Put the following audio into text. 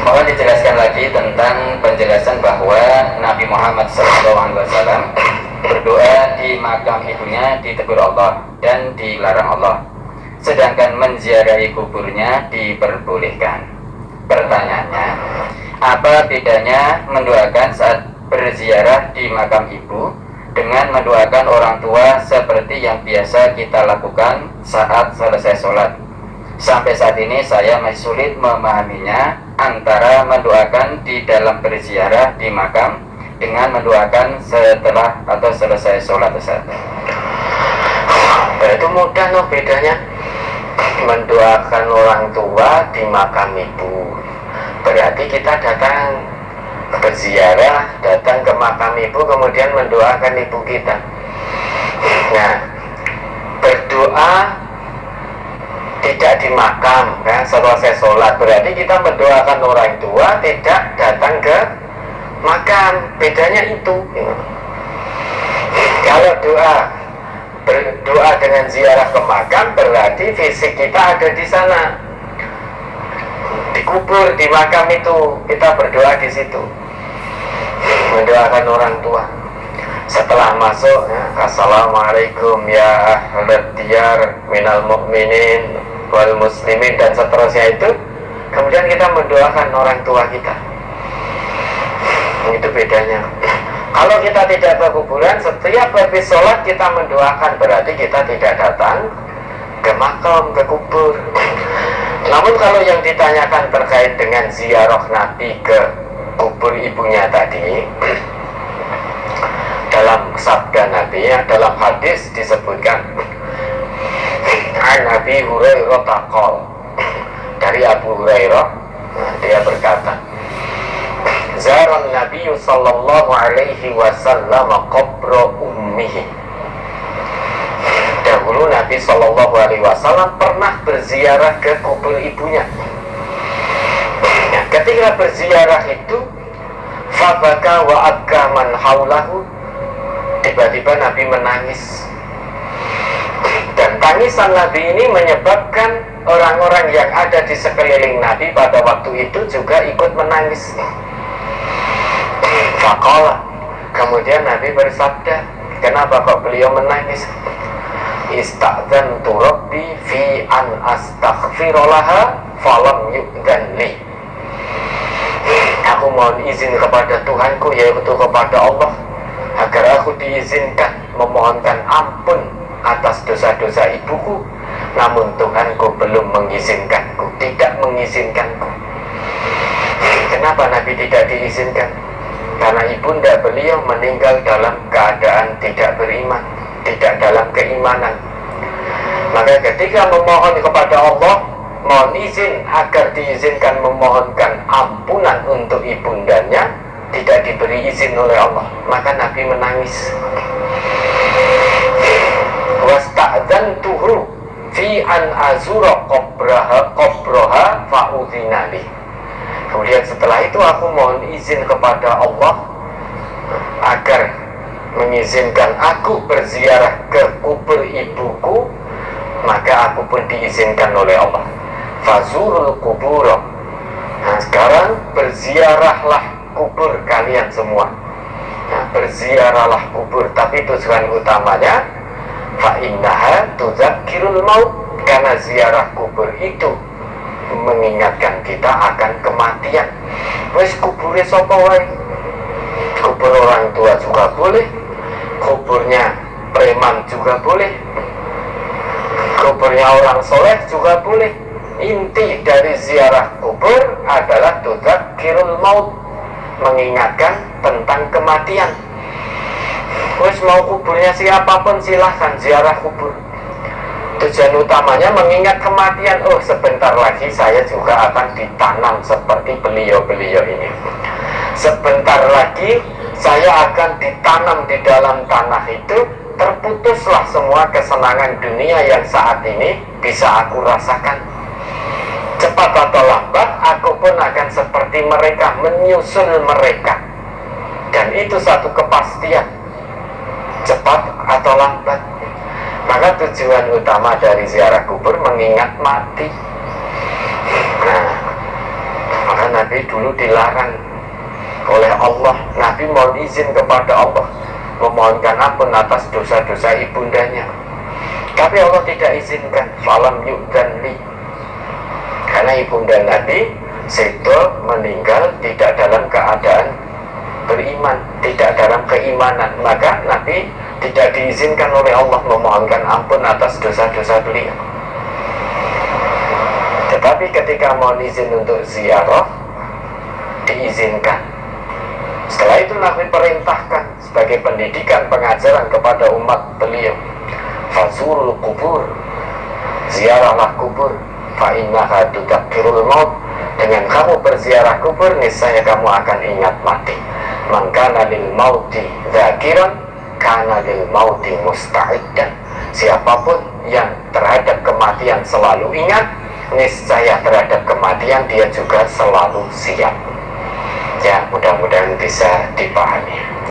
Mohon dijelaskan lagi tentang penjelasan bahwa Nabi Muhammad SAW berdoa di makam ibunya ditegur Allah dan dilarang Allah, sedangkan menziarahi kuburnya diperbolehkan. Pertanyaannya, apa bedanya mendoakan saat berziarah di makam ibu dengan mendoakan orang tua seperti yang biasa kita lakukan saat selesai sholat? Sampai saat ini saya masih sulit memahaminya antara mendoakan di dalam berziarah di makam dengan mendoakan setelah atau selesai sholat. Itu mudah loh bedanya. Mendoakan orang tua di makam ibu berarti kita datang berziarah, datang ke makam ibu, kemudian mendoakan ibu kita. Nah, berdoa tidak di makam kan, selesai sholat berarti kita mendoakan orang tua, tidak datang ke makam. Bedanya itu. Kalau berdoa dengan ziarah ke makam berarti fisik kita ada di sana, dikubur di makam itu, kita berdoa di situ, mendoakan orang tua. Setelah masuk ya, assalamualaikum ya ahlad diyar minal mu'minin wal muslimin dan seterusnya itu, kemudian kita mendoakan orang tua kita. Itu bedanya. Kalau kita tidak ke kuburan, setiap habis sholat kita mendoakan, berarti kita tidak datang ke makam, ke kubur. Namun kalau yang ditanyakan terkait dengan ziarah Nabi ke kubur ibunya tadi, dalam sabda Nabi, ya, dalam hadis disebutkan Nabi Hurairah taqol, dari Abu Hurairah, dia berkata, Zaran Nabi sallallahu alaihi wasallam qabra ummihi. Dahulu Nabi sallallahu alaihi wasallam pernah berziarah ke kubur ibunya. Nah, ketika berziarah itu, fabaka wa abka man haulahu, tiba-tiba Nabi menangis. Dan tangisan Nabi ini menyebabkan orang-orang yang ada di sekeliling Nabi pada waktu itu juga ikut menangis. Faqala, kemudian Nabi bersabda, kenapa kok beliau menangis? Ista'dzantu rabbi fi an astaghfirolaha falam yu'dan li. Aku mohon izin kepada Tuhanku, yaitu kepada Allah, agar aku diizinkan memohonkan ampun atas dosa-dosa ibuku, namun Tuhanku belum mengizinkanku, tidak mengizinkanku. Kenapa Nabi tidak diizinkan? Karena ibunda beliau meninggal dalam keadaan tidak beriman, tidak dalam keimanan. Maka ketika memohon kepada Allah, mohon izin agar diizinkan memohonkan ampunan untuk ibundanya, tidak diberi izin oleh Allah, maka Nabi menangis. Wasta'dzantuhu fi an azura qabraha fa'udhina li. Kemudian setelah itu aku mohon izin kepada Allah agar mengizinkan aku berziarah ke kubur ibuku, maka aku pun diizinkan oleh Allah. Fazurul kubur. Nah, sekarang berziarahlah kubur kalian semua. Nah, berziarahlah kubur, tapi tujuan utamanya fa innaha tudzakirul maut, karena ziarah kubur itu mengingatkan kita akan kematian. Wes kuburnya sapa wae, kubur orang tua juga boleh, kuburnya preman juga boleh, kuburnya orang soleh juga boleh. Inti dari ziarah kubur adalah tudzakirul maut, mengingatkan tentang kematian. Wes mau kuburnya siapapun silahkan ziarah kubur. Tujuan utamanya mengingat kematian. Oh, sebentar lagi saya juga akan ditanam seperti beliau-beliau ini. Sebentar lagi saya akan ditanam di dalam tanah itu. Terputuslah semua kesenangan dunia yang saat ini bisa aku rasakan. Cepat atau lambat aku pun akan seperti mereka, menyusul mereka. Dan itu satu kepastian, cepat atau lambat. Maka tujuan utama dari ziarah kubur mengingat mati. Nah, maka Nabi Nabi dulu dilarang oleh Allah. Nabi mohon izin kepada Allah, memohonkan ampun atas dosa-dosa ibundanya, tapi Allah tidak izinkan. Falam yu'dzan li, karena ibunda Nabi Seto meninggal tidak dalam keadaan beriman, tidak dalam keimanan, maka Nabi tidak diizinkan oleh Allah memohonkan ampun atas dosa-dosa beliau. Tetapi ketika mohon izin untuk ziarah, diizinkan. Setelah itu Nabi perintahkan sebagai pendidikan pengajaran kepada umat beliau, fazurul kubur, ziarahlah kubur, fa innaha tudzakirul maut, dengan kamu berziarah kubur niscaya kamu akan ingat mati. Man kana lil mauti dzakiran kana lil mauti musta'iddan, siapapun yang terhadap kematian selalu ingat, niscaya terhadap kematian dia juga selalu siap. Ya, mudah-mudahan bisa dipahami.